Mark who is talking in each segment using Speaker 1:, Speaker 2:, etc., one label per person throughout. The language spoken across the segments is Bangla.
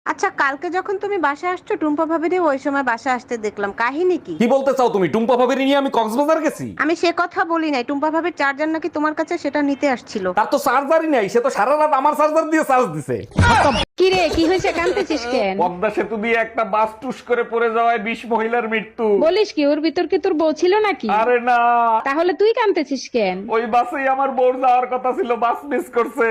Speaker 1: আচ্ছা, কালকে যখন তুমি বাসায় আসছো টুম্পা ভাবিরে ওই সময় বাসায় আসতে দেখলাম, কাহিনী কি?
Speaker 2: কি বলতে চাও তুমি? টুম্পা ভাবির নিয়ে আমি কক্সবাজার গেছি?
Speaker 1: আমি সে কথা বলি নাই, টুম্পা ভাবির চার্জার নাকি তোমার কাছে, সেটা নিতে আসছিল।
Speaker 2: তার তো চার্জারই নাই, সে তো সারা রাত আমার চার্জার দিয়ে চার্জ দিছে।
Speaker 3: কি রে, কি হয়েছে, কাঁদতেছিস কেন?
Speaker 2: পদ্মা সেতু দিয়ে একটা বাস টুস করে পড়ে যাওয়ায় 20 মহিলার মৃত্যু।
Speaker 3: বলিস কি, ওর ভিতর কি তোর বউ ছিল নাকি?
Speaker 2: আরে না,
Speaker 3: তাহলে তুই কাঁদতেছিস কেন?
Speaker 2: ওই বাসেই আমার বোর যাওয়ার কথা ছিল, বাস মিস করছে।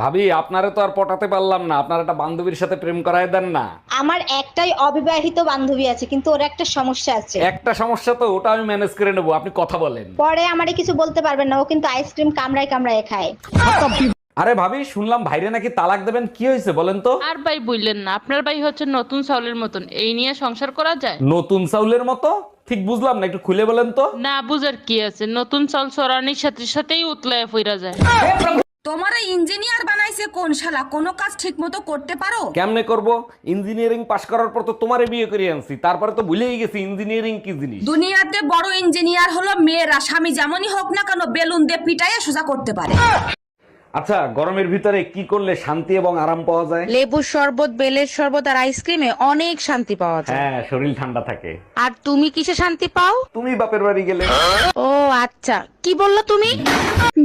Speaker 2: ভাবি, আপনারে তো আর পটাতে পারলাম না, আপনার একটা বান্ধবীর সাথে প্রেম করায় দেন না।
Speaker 4: আমার একটাই অবিবাহিত বান্ধবী আছে, কিন্তু ওর একটা সমস্যা আছে।
Speaker 2: একটা সমস্যা তো, ওটা আমি ম্যানেজ করে নেবো, আপনি কথা বলেন।
Speaker 4: পরে আমারে কিছু বলতে পারবেন না, ও কিন্তু আইসক্রিম কামড়ায় কামড়ায় খায়।
Speaker 2: আরে ভাবি, শুনলাম ভাইরে নাকি তালাক দেবেন, কি হয়েছে বলেন তো?
Speaker 5: আর ভাই বললেন না, আপনার ভাই হচ্ছে নতুন চাউলের মতন, এই নিয়ে সংসার করা যায়?
Speaker 2: নতুন চাউলের মতো? ঠিক বুঝলাম না, একটু খুলে বলেন তো।
Speaker 5: না বুঝার কি আছে, নতুন চাল চড়ানির সাথে সাথেই উতলায় ফিরা যায়।
Speaker 6: তোমার ইঞ্জিনিয়ার বানাইছে কোন শালা? কোনো কাজ ঠিক মতো করতে পারো?
Speaker 2: কেমনে করব? ইঞ্জিনিয়ারিং পাশ করার পর তো তোমারে বিয়ে করে আনছি, তারপরে তো ভুলেই গেছি ইঞ্জিনিয়ারিং কি জিনিস।
Speaker 6: দুনিয়াতে বড় ইঞ্জিনিয়ার হলো মেয়েরা, স্বামী যেমনই হোক না কেন বেলুন দিয়ে পিটাইয়া সোজা করতে পারে।
Speaker 2: আচ্ছা, গরমের ভিতরে কি করলে শান্তি এবং আরাম পাওয়া যায়?
Speaker 7: লেবুর শরবত, বেলের শরবত আর আইসক্রিমে অনেক শান্তি পাওয়া যায়।
Speaker 2: হ্যাঁ, শরীর ঠান্ডা থাকে।
Speaker 7: আর তুমি কিসে শান্তি পাও?
Speaker 2: তুমি বাপের বাড়ি গেলে।
Speaker 7: ও আচ্ছা, কি বললো তুমি?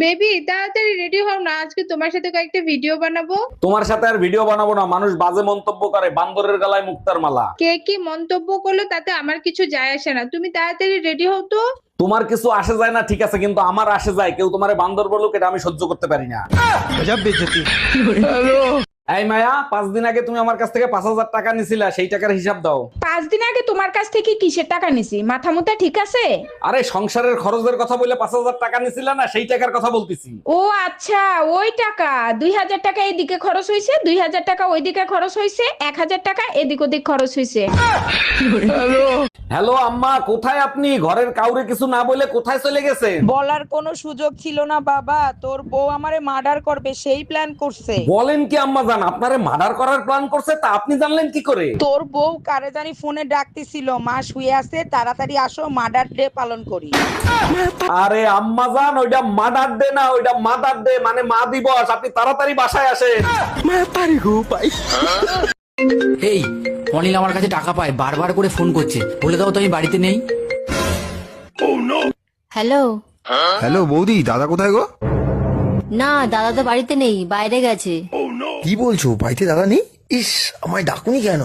Speaker 3: বেবি তাড়াতাড়ি রেডি হও না, আজকে তোমার সাথে কয়েকটা ভিডিও বানাবো।
Speaker 2: তোমার সাথে আর ভিডিও বানাবো না, মানুষ বাজে মন্তব্য করে, বান্দরের গলায় মুক্তার মালা।
Speaker 3: কে কি মন্তব্য করলো তাতে আমার কিছু যায় আসে না, তুমি তাড়াতাড়ি রেডি হও তো।
Speaker 2: তোমার কিছু আসে যায় না ঠিক আছে, কিন্তু আমার আসে যায়, কেউ তোমারে বান্দর বলুক, এটা আমি সহ্য করতে পারি না। এই মায়া, 5 দিন আগে তুমি আমার কাছ থেকে 5,000 টাকা নিছিলা, সেই টাকার হিসাব দাও।
Speaker 3: 5 দিন আগে তোমার কাছ থেকে কিসের টাকা নিছি? মাথা মুথা ঠিক আছে?
Speaker 2: আরে সংসারের খরচের কথা বলে 5,000 টাকা নিছিলা না, সেই টাকার কথা বলতেছি।
Speaker 3: ও আচ্ছা, ওই টাকা। 2000 টাকা এদিকে খরচ হয়েছে, 2000 টাকা ওইদিকে খরচ হয়েছে, 1000 টাকা এদিক ওদিক খরচ হয়েছে।
Speaker 2: হ্যালো আম্মা, কোথায় আপনি? ঘরের কাউরে কিছু না বলে কোথায় চলে গেছেন?
Speaker 8: বলার কোনো সুযোগ ছিল না বাবা, তোর বউ আমারে মার্ডার করবে সেই প্ল্যান করছে।
Speaker 2: বলেন কি আম্মা জান, আপনারে মার্ডার করার প্ল্যান করছে? তা আপনি জানলেন কি করে?
Speaker 8: তোর বউ কারে জানি ফোনে ডাকতেছিল, মা শুয়ে আছে, তাড়াতাড়ি আসো মার্ডার ডে পালন করি।
Speaker 2: আরে আম্মা জান, ওইটা মাদার ডে না, ওইটা মাদার ডে, মানে মা দিবস। আপনি তাড়াতাড়ি বাসায় আসেন।
Speaker 9: এই অনিল আমার কাছে টাকা পায়, বারবার করে ফোন করছে, বলে দাও তো আমি বাড়িতে নেই।
Speaker 10: হ্যালো।
Speaker 11: হ্যালো বৌদি, দাদা কোথায় গো?
Speaker 10: না, দাদা তো বাড়িতে নেই, বাইরে গেছে।
Speaker 11: কি বলছো, বাড়িতে দাদা নেই? ইস, আমায় ডাকুনি কেন?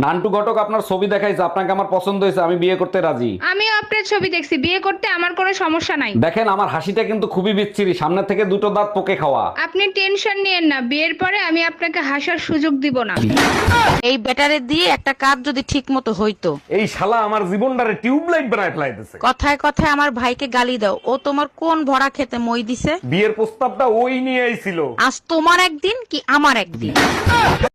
Speaker 2: নান্টু ঘটক আপনার ছবি দেখাইছে, আপনাকে আমার পছন্দ হয়েছে, আমি বিয়ে করতে রাজি।
Speaker 3: আমিও আপনার ছবি দেখছি, বিয়ে করতে আমার কোনো সমস্যা নাই।
Speaker 2: দেখেন, আমার হাসিটা কিন্তু খুবই বিচ্ছিরি, সামনে থেকে 2টো দাঁত পোকে খাওয়া।
Speaker 3: আপনি টেনশন নিয়েন না, বিয়ের পরে আমি আপনাকে হাসার সুযোগ দিব না।
Speaker 7: এই ব্যাটারে দিয়ে একটা কাজ যদি ঠিক মতো হইতো।
Speaker 2: এই শালা আমার জীবনটারে টিউবলাইট বানায় ফেলাইতেছে।
Speaker 7: কথায় কথায় আমার ভাইকে গালি দাও, ও তোমার কোন ভরা খেতে মই দিছে?
Speaker 2: বিয়ের প্রস্তাবটা ওই নিয়ে আইছিল।
Speaker 7: আজ তোমার একদিন কি আমার একদিন।